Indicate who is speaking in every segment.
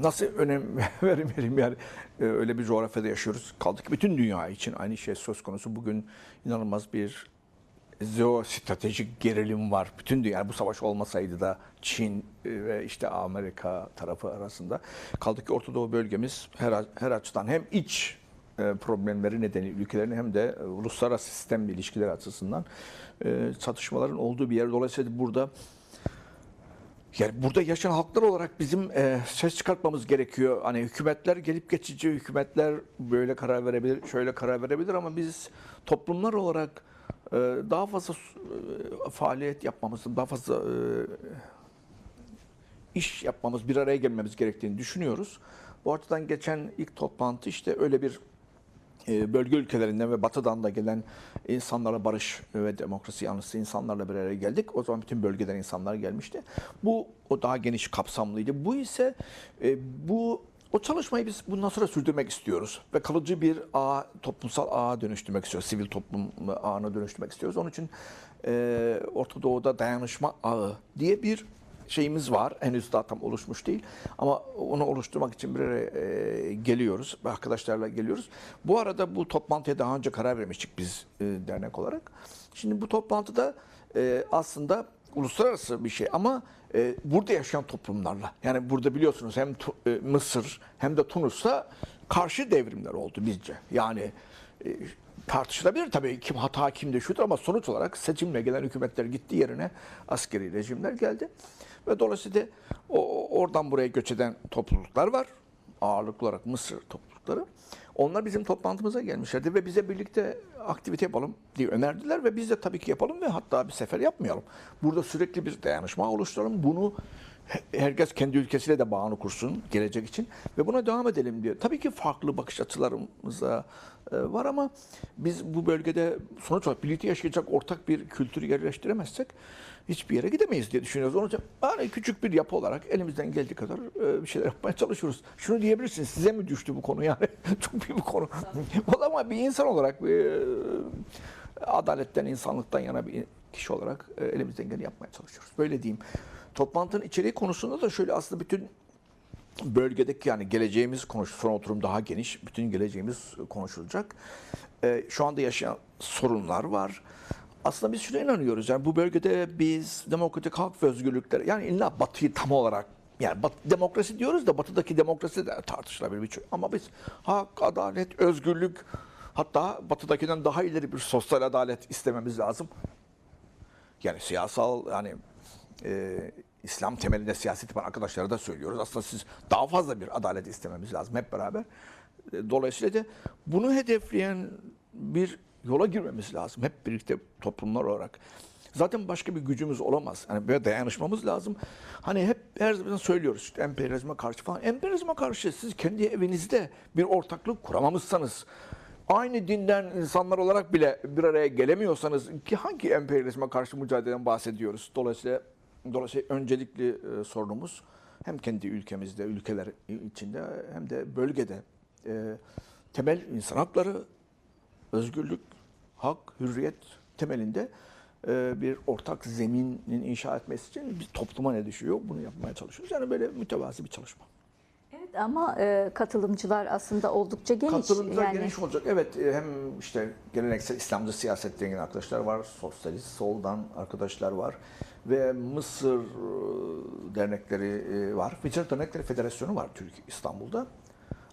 Speaker 1: nasıl önem veremeyelim yani öyle bir coğrafyada yaşıyoruz. Kaldık bütün dünya için aynı şey söz konusu. Bugün inanılmaz bir jeostratejik gerilim var. Bütün dünya bu savaş olmasaydı da Çin ve işte Amerika tarafı arasında. Kaldık ki Orta Doğu bölgemiz her açıdan hem iç problemleri nedeniyle ülkelerin hem de uluslararası sistemle ilişkiler açısından çatışmaların olduğu bir yer. Dolayısıyla burada yani burada yaşayan halklar olarak bizim ses çıkartmamız gerekiyor. Hani hükümetler gelip geçici, hükümetler böyle karar verebilir, şöyle karar verebilir ama biz toplumlar olarak daha fazla faaliyet yapmamız, daha fazla iş yapmamız, bir araya gelmemiz gerektiğini düşünüyoruz. Bu açıdan geçen ilk toplantı işte öyle bir bölge ülkelerinden ve batıdan da gelen insanlarla barış ve demokrasi yanlısı insanlarla bir araya geldik. O zaman bütün bölgeden insanlar gelmişti. Bu o daha geniş kapsamlıydı. Bu ise o çalışmayı biz bundan sonra sürdürmek istiyoruz ve kalıcı bir toplumsal ağa dönüştürmek istiyoruz. Sivil toplum ağına dönüştürmek istiyoruz. Onun için Orta Doğu'da dayanışma ağı diye bir şeyimiz var. Henüz daha tam oluşmuş değil. Ama onu oluşturmak için bir araya geliyoruz. Arkadaşlarla geliyoruz. Bu arada bu toplantıya daha önce karar vermiştik biz dernek olarak. Şimdi bu toplantıda aslında uluslararası bir şey ama burada yaşayan toplumlarla. Yani burada biliyorsunuz hem Mısır hem de Tunus'ta karşı devrimler oldu bizce. Yani tartışılabilir tabii kim hata kimde şudur ama sonuç olarak seçimle gelen hükümetler gitti yerine askeri rejimler geldi. Ve dolayısıyla oradan buraya göç eden topluluklar var. Ağırlıklı olarak Mısır toplulukları. Onlar bizim toplantımıza gelmişlerdi ve bize birlikte aktivite yapalım diye önerdiler ve biz de tabii ki yapalım ve hatta bir sefer yapmayalım. Burada sürekli bir dayanışma oluşturalım. Bunu herkes kendi ülkesiyle de bağını kursun gelecek için ve buna devam edelim diye. Tabii ki farklı bakış açılarımız var ama biz bu bölgede sonuç olarak birlikte yaşayacak ortak bir kültürü yerleştiremezsek hiçbir yere gidemeyiz diye düşünüyoruz. Onun için hani küçük bir yapı olarak elimizden geldiği kadar bir şeyler yapmaya çalışıyoruz. Şunu diyebilirsiniz, size mi düştü bu konu yani? Çok büyük bir konu. Ama bir insan olarak adaletten, insanlıktan yana bir kişi olarak elimizden geleni yapmaya çalışıyoruz. Böyle diyeyim. Toplantının içeriği konusunda da şöyle aslında bütün bölgedeki yani geleceğimiz son oturum daha geniş. Bütün geleceğimiz konuşulacak. Şu anda yaşayan sorunlar var. Aslında biz şuna inanıyoruz. Yani bu bölgede biz demokratik hak ve özgürlükler yani illa Batı'yı tam olarak yani demokrasi diyoruz da Batı'daki demokrasi de tartışılabilir bir şey. Ama biz hak, adalet, özgürlük hatta Batı'dakinden daha ileri bir sosyal adalet istememiz lazım. Yani siyasal yani İslam temelinde siyaset yapan arkadaşlara da söylüyoruz. Aslında siz daha fazla bir adalet istememiz lazım hep beraber. Dolayısıyla da bunu hedefleyen bir yola girmemiz lazım. Hep birlikte toplumlar olarak. Zaten başka bir gücümüz olamaz. Hani böyle dayanışmamız lazım. Hani hep her zaman söylüyoruz işte emperyalizme karşı falan. Emperyalizme karşı siz kendi evinizde bir ortaklık kuramamışsanız, aynı dinden insanlar olarak bile bir araya gelemiyorsanız ki hangi emperyalizme karşı mücadeleden bahsediyoruz? Dolayısıyla öncelikli sorunumuz hem kendi ülkemizde, ülkeler içinde hem de bölgede temel insan hakları, özgürlük, hak, hürriyet temelinde bir ortak zeminin inşa etmesi için bir topluma ne düşüyor? Bunu yapmaya çalışıyoruz. Yani böyle mütevazi bir çalışma.
Speaker 2: Evet ama katılımcılar aslında oldukça geniş.
Speaker 1: Katılımcılar
Speaker 2: yani...
Speaker 1: geniş olacak. Evet hem işte geleneksel İslamcı siyasetten gelen arkadaşlar var, sosyalist soldan arkadaşlar var ve Mısır dernekleri var. Mısır Dernekleri Federasyonu var Türkiye İstanbul'da.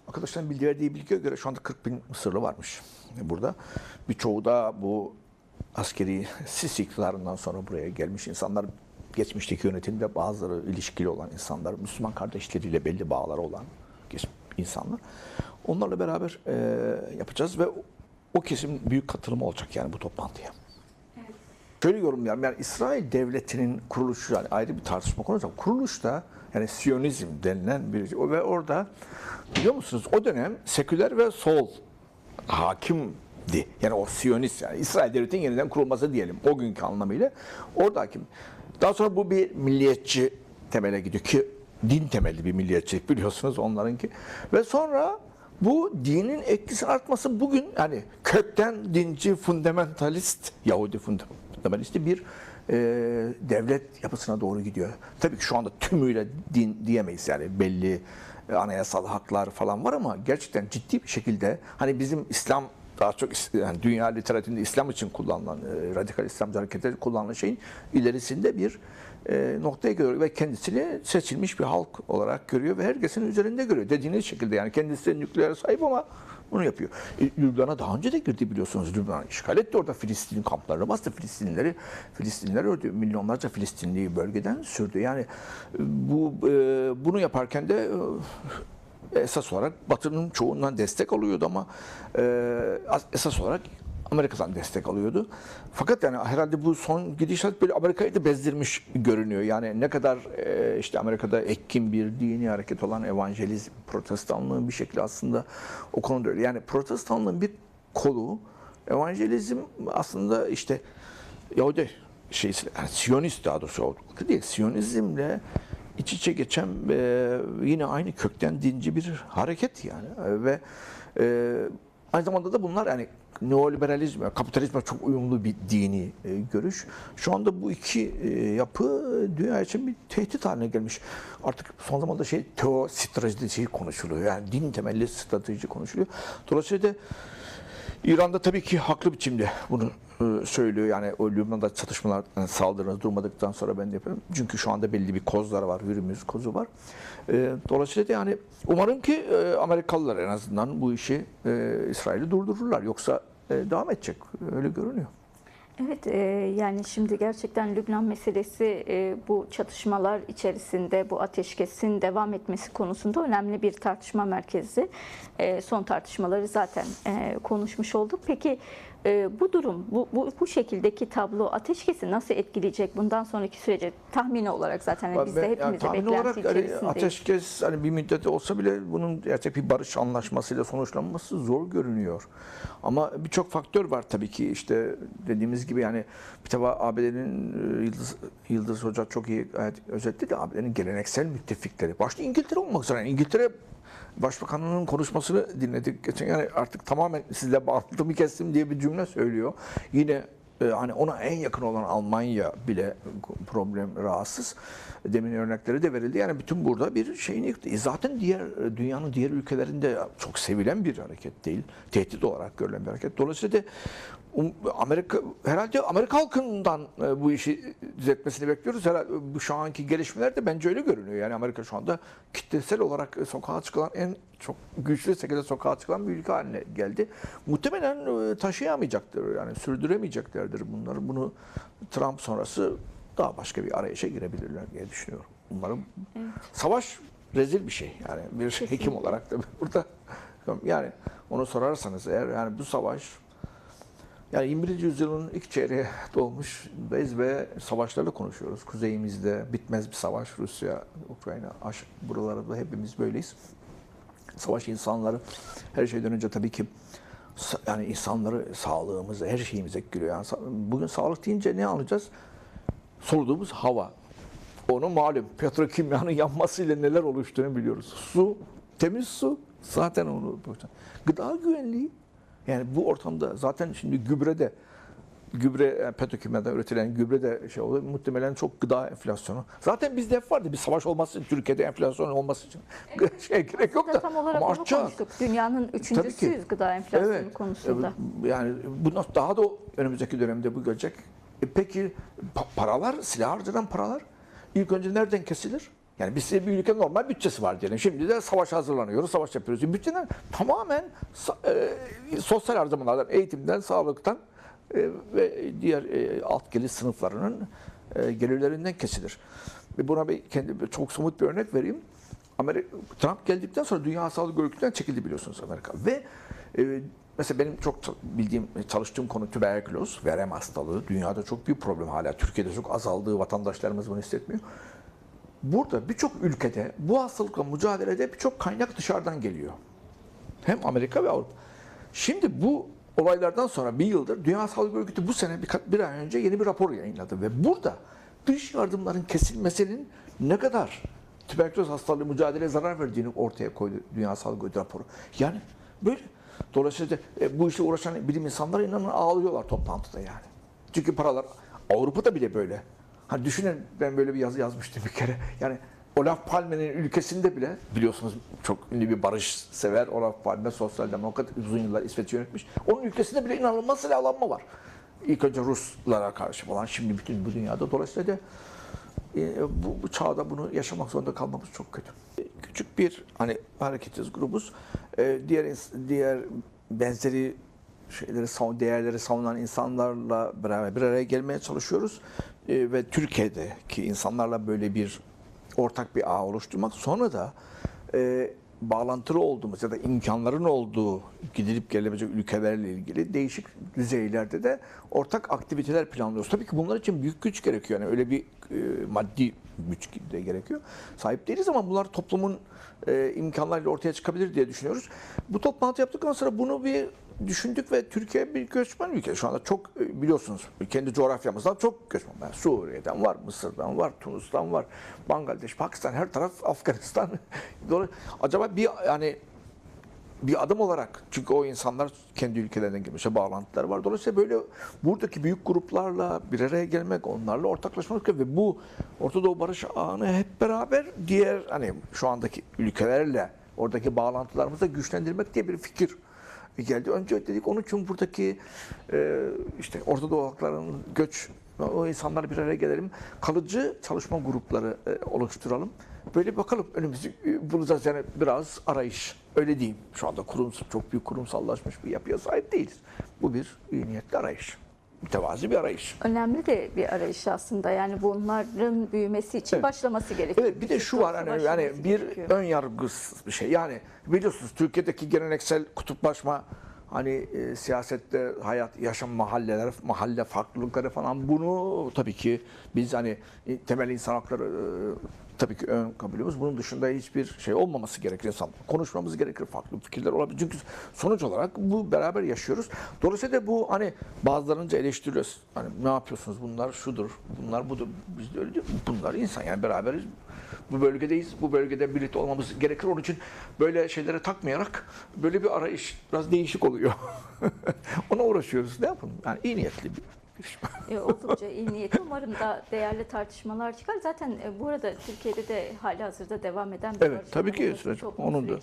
Speaker 1: Arkadaşların verdiği bilgiye göre şu anda 40 bin Mısırlı varmış burada. Birçoğu da bu askeri Sisi iktidarından sonra buraya gelmiş insanlar. Geçmişteki yönetimde bazıları ilişkili olan insanlar, Müslüman kardeşleriyle belli bağları olan insanlar. Onlarla beraber yapacağız ve o kesim büyük katılım olacak yani bu toplantıya. Evet. Şöyle yorumlayalım yani İsrail devletinin kuruluşu yani ayrı bir tartışma konusu ama kuruluşta yani Siyonizm denilen bir ve orada biliyor musunuz o dönem seküler ve sol hakimdi. Yani o Siyonist yani İsrail devletinin yeniden kurulması diyelim o günkü anlamıyla orada hakim. Daha sonra bu bir milliyetçi temele gidiyor ki din temelli bir milliyetçilik biliyorsunuz onlarınki. Ve sonra bu dinin etkisi artması bugün yani kökten dinci fundamentalist, Yahudi fundamentalisti bir devlet yapısına doğru gidiyor. Tabii ki şu anda tümüyle din diyemeyiz, yani belli anayasal haklar falan var ama gerçekten ciddi bir şekilde hani bizim İslam daha çok yani dünya literatüründe İslam için kullanılan, radikal İslamcı harekete kullanılan şeyin ilerisinde bir noktaya görüyor ve kendisini seçilmiş bir halk olarak görüyor ve herkesin üzerinde görüyor. Dediğiniz şekilde yani kendisi de nükleer sahip ama bunu yapıyor. Lübnan'a daha önce de girdi biliyorsunuz. Lübnan'ı işgal etti. Orada Filistin kamplarını bastı. Filistinliler öldü. Milyonlarca Filistinliyi bölgeden sürdü. Yani bunu yaparken de esas olarak Batı'nın çoğundan destek alıyordu ama esas olarak Amerika'dan destek alıyordu. Fakat yani herhalde bu son gidişat böyle Amerika'yı da bezdirmiş görünüyor. Yani ne kadar işte Amerika'da etkin bir dini hareket olan evangelizm, protestanlığın bir şekilde aslında o konuda öyle. Yani protestanlığın bir kolu, evangelizm aslında işte Yahudi yani Siyonist daha doğrusu değil. Siyonizmle iç içe geçen yine aynı kökten dinci bir hareket yani ve aynı zamanda da bunlar yani neoliberalizme, kapitalizme çok uyumlu bir dini görüş. Şu anda bu iki yapı dünya için bir tehdit haline gelmiş. Artık son zamanda teostrateji konuşuluyor. Yani din temelli strateji konuşuluyor. Dolayısıyla da İran'da tabii ki haklı biçimde bunu söylüyor. Yani o Lübnan'da çatışmalar, yani saldırınız durmadıktan sonra ben de yapıyorum. Çünkü şu anda belli bir kozlar var, Hürmüz kozu var. Dolayısıyla da yani umarım ki Amerikalılar en azından bu işi İsrail'i durdururlar. Yoksa devam edecek. Öyle görünüyor.
Speaker 2: Evet, yani şimdi gerçekten Lübnan meselesi bu çatışmalar içerisinde bu ateşkesin devam etmesi konusunda önemli bir tartışma merkezi. Son tartışmaları zaten konuşmuş olduk. Peki bu durum, bu şekildeki tablo ateşkesi nasıl etkileyecek bundan sonraki sürece tahmini olarak zaten hani biz de hepimiz de
Speaker 1: tahmin
Speaker 2: beklenti
Speaker 1: olarak
Speaker 2: içerisindeyiz.
Speaker 1: ateşkes hani bir müddet olsa bile bunun gerçek bir barış anlaşmasıyla sonuçlanması zor görünüyor. Ama birçok faktör var tabii ki işte dediğimiz gibi yani bir tabi ABD'nin Yıldız Hoca çok iyi özetledi. ABD'nin geleneksel müttefikleri. Başta İngiltere olmak üzere. Yani İngiltere Başbakanının konuşmasını dinledik geçen, yani artık tamamen sizle bağlantımı kestim diye bir cümle söylüyor. Yine hani ona en yakın olan Almanya bile rahatsız. Demin örnekleri de verildi. Yani bütün burada bir şeyini yıktı. Zaten dünyanın diğer ülkelerinde çok sevilen bir hareket değil. Tehdit olarak görülen bir hareket. Dolayısıyla da herhalde Amerika halkından bu işi düzeltmesini bekliyoruz. Herhalde bu şu anki gelişmeler de bence öyle görünüyor. Yani Amerika şu anda kitlesel olarak sokağa çıkılan en çok güçlü şekilde sokağa çıkılan bir ülke haline geldi. Muhtemelen taşıyamayacaktır. Yani sürdüremeyeceklerdir bunları. Bunu Trump sonrası daha başka bir arayışa girebilirler diye düşünüyorum. Umarım. Evet. Savaş rezil bir şey. Yani bir hekim olarak da burada yani onu sorarsanız eğer yani bu savaş yani 21. yüzyılın ilk çeyreğe doğmuşuz ve savaşlarla konuşuyoruz. Kuzeyimizde bitmez bir savaş. Rusya, Ukrayna, buralarda hepimiz böyleyiz. Savaş insanları her şeyden önce tabii ki yani insanları sağlığımıza, her şeyimize etkiliyor. Yani bugün sağlık deyince ne anlayacağız? Soluduğumuz hava. Onu malum petrokimyanın yanmasıyla neler oluştuğunu biliyoruz. Su, temiz su zaten onu. Gıda güvenliği. Yani bu ortamda zaten şimdi gübre petrokimyadan üretilen gübre de oluyor. Muhtemelen çok gıda enflasyonu. Zaten bizde hep vardı bir savaş olması için, Türkiye'de enflasyon olması için gerek yok da.
Speaker 2: Tam olarak
Speaker 1: ama
Speaker 2: onu konuştuk. Dünyanın üçüncüsüyüz gıda enflasyonu konusunda.
Speaker 1: Yani bu daha da önümüzdeki dönemde bu gelecek. Peki paralar, silah harcanan paralar ilk önce nereden kesilir? Yani bir ülkenin normal bütçesi var diyelim. Şimdi de savaşa hazırlanıyoruz, savaş yapıyoruz. Bütçeler tamamen sosyal harcamalardan, eğitimden, sağlıktan ve diğer alt gelir sınıflarının gelirlerinden kesilir. Ve buna çok somut bir örnek vereyim. Trump geldikten sonra Dünya Sağlık Örgütü'nden çekildi biliyorsunuz Amerika. Ve mesela benim çok çalıştığım konu tüberküloz, verem hastalığı. Dünyada çok büyük problem hala. Türkiye'de çok azaldığı, vatandaşlarımız bunu hissetmiyor. Burada birçok ülkede bu hastalıkla mücadelede birçok kaynak dışarıdan geliyor. Hem Amerika ve Avrupa. Şimdi bu olaylardan sonra bir yıldır Dünya Sağlık Örgütü bu sene bir ay önce yeni bir rapor yayınladı. Ve burada dış yardımların kesilmesinin ne kadar tüberküloz hastalığı mücadeleye zarar verdiğini ortaya koydu Dünya Sağlık Örgütü raporu. Yani böyle. Dolayısıyla bu işle uğraşan bilim insanları inanın ağlıyorlar toplantıda yani. Çünkü paralar Avrupa'da bile böyle. Hani düşünün, ben böyle bir yazı yazmıştım bir kere. Yani Olaf Palme'nin ülkesinde bile, biliyorsunuz çok ünlü bir barış sever Olaf Palme, sosyal demokrat, uzun yıllar İsveç'i yönetmiş. Onun ülkesinde bile inanılmaz silahlanma var. İlk önce Ruslara karşı falan, şimdi bütün bu dünyada. Dolayısıyla bu çağda bunu yaşamak zorunda kalmamız çok kötü. Küçük bir hani hareketiz, grubuz. Diğer benzeri değerleri savunan insanlarla beraber bir araya gelmeye çalışıyoruz. Ve Türkiye'deki insanlarla böyle bir ortak bir ağ oluşturmak. Sonra da bağlantılı olduğumuz ya da imkanların olduğu gidilip gelebilecek ülkelerle ilgili değişik düzeylerde de ortak aktiviteler planlıyoruz. Tabii ki bunlar için büyük güç gerekiyor. Yani öyle bir maddi güç de gerekiyor. Sahip değiliz ama bunlar toplumun imkanlarıyla ortaya çıkabilir diye düşünüyoruz. Bu toplantı yaptıktan sonra bunu bir düşündük ve Türkiye bir göçmen ülke. Şu anda çok biliyorsunuz kendi coğrafyamızdan çok göçmen var. Suriye'den var, Mısır'dan var, Tunus'tan var, Bangladeş, Pakistan, her taraf, Afganistan. Acaba bir adım olarak, çünkü o insanlar kendi ülkelerinden gelmiş bağlantılar var. Dolayısıyla böyle buradaki büyük gruplarla bir araya gelmek, onlarla ortaklaşmak ve bu Orta Doğu Barış Ağı'nı hep beraber diğer hani şu andaki ülkelerle oradaki bağlantılarımızı güçlendirmek diye bir fikir geldi. Önce dedik onun için buradaki işte Orta Doğu halklarının o insanlar bir araya gelelim. Kalıcı çalışma grupları oluşturalım. Böyle bakalım önümüzü bulacağız, yani biraz arayış. Öyle diyeyim. Şu anda çok büyük kurumsallaşmış bir yapıya sahip değiliz. Bu bir iyi niyetli arayış. Mütevazi bir arayış.
Speaker 2: Önemli de bir arayış aslında. Yani bunların büyümesi için başlaması gerekiyor.
Speaker 1: Evet, bir de şu var hani yani bir ön yargısız bir şey. Yani biliyorsunuz Türkiye'deki geleneksel kutuplaşma, hani siyasette hayat, yaşam, mahalle farklılıkları falan, bunu tabii ki biz hani temel insan hakları tabii ki ön kabul ediyoruz. Bunun dışında hiçbir şey olmaması gerekir. Konuşmamız gerekir, farklı fikirler olabilir. Çünkü sonuç olarak bu beraber yaşıyoruz. Dolayısıyla da bu hani bazılarınca eleştiriyoruz. Hani ne yapıyorsunuz, bunlar şudur, bunlar budur. Biz de öyle değil. Bunlar insan, yani beraberiz. Bu bölgedeyiz. Bu bölgede birlikte olmamız gerekir. Onun için böyle şeylere takmayarak böyle bir arayış biraz değişik oluyor. Ona uğraşıyoruz. Ne yapalım? Yani iyi niyetli bir girişim.
Speaker 2: Oldukça iyi niyetli. Umarım da değerli tartışmalar çıkar. Zaten bu arada Türkiye'de de halihazırda devam eden bir barış
Speaker 1: tabii ki
Speaker 2: süreci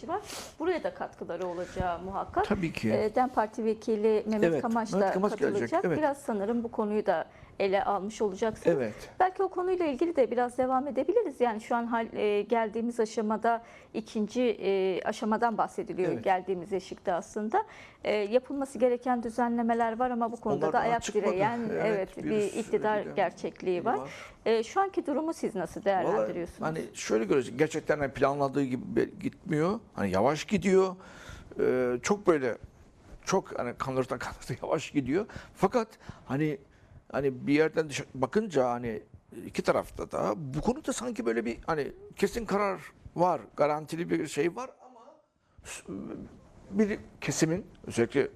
Speaker 2: var. Buraya da katkıları olacağı muhakkak.
Speaker 1: Tabii ki.
Speaker 2: DEM Parti Vekili Mehmet Kamaç da katılacak.
Speaker 1: Gelecek, evet.
Speaker 2: Biraz sanırım bu konuyu da ele almış olacaksınız.
Speaker 1: Evet.
Speaker 2: Belki o konuyla ilgili de biraz devam edebiliriz. Yani şu an geldiğimiz aşamada ikinci aşamadan bahsediliyor.
Speaker 1: Evet.
Speaker 2: Geldiğimiz eşikte aslında. Yapılması gereken düzenlemeler var ama bu konuda
Speaker 1: Onlar
Speaker 2: da
Speaker 1: daha
Speaker 2: ayak
Speaker 1: çıkmadı.
Speaker 2: direyen
Speaker 1: Evet,
Speaker 2: bir iktidar gerçekliği var. Şu anki durumu siz nasıl değerlendiriyorsunuz?
Speaker 1: Hani şöyle görüyoruz. Gerçekten hani planladığı gibi gitmiyor. Hani yavaş gidiyor. Çok böyle hani kanırta yavaş gidiyor. Fakat hani bir yerden bakınca hani iki tarafta da bu konuda sanki böyle bir hani kesin karar var, garantili bir şey var ama bir kesimin, özellikle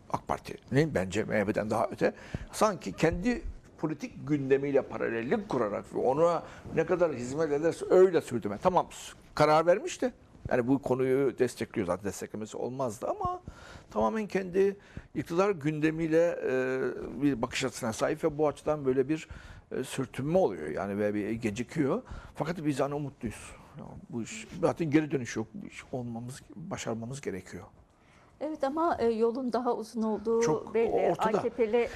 Speaker 1: AK Parti'nin, bence MHP'den daha öte, sanki kendi politik gündemiyle paralellik kurarak ve ona ne kadar hizmet ederse öyle sürdürme. Tamam, karar vermiş de yani bu konuyu destekliyor, zaten desteklemesi olmazdı ama tamamen kendi iktidar gündemiyle bir bakış açısına sahip ve bu açıdan böyle bir sürtünme oluyor yani ve bir gecikiyor. Fakat biz hani umutluyuz. Yani bu iş zaten geri dönüş yok. Bu iş başarmamız gerekiyor.
Speaker 2: Evet ama yolun daha uzun olduğu
Speaker 1: Çok
Speaker 2: belli.
Speaker 1: ortada.
Speaker 2: AKP'li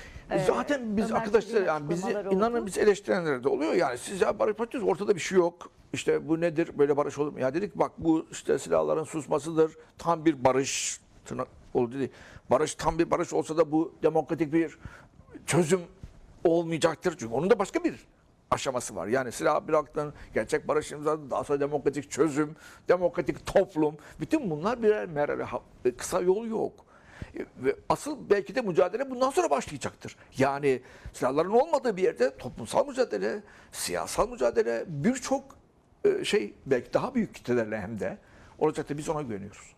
Speaker 1: zaten biz
Speaker 2: Ömer
Speaker 1: arkadaşlar,
Speaker 2: Çelik'in
Speaker 1: yani bizi
Speaker 2: açıklamaları
Speaker 1: inanın
Speaker 2: oldu.
Speaker 1: biz eleştirenler de oluyor. Yani siz ya barış partiyorsunuz, ortada bir şey yok. İşte bu nedir? Böyle barış olur mu? Ya dedik bak, bu işte silahların susmasıdır. Tam bir barış oldu dedi. Barış, tam bir barış olsa da bu demokratik bir çözüm olmayacaktır. Çünkü onun da başka bir aşaması var. Yani silah bıraktın, gerçek barış imzaladın, daha sonra demokratik çözüm, demokratik toplum. Bütün bunlar birer merhale. Kısa yol yok. Ve asıl belki de mücadele bundan sonra başlayacaktır. Yani silahların olmadığı bir yerde toplumsal mücadele, siyasal mücadele, birçok şey belki daha büyük kitlelerle hem de olacaktır. Biz ona güveniyoruz.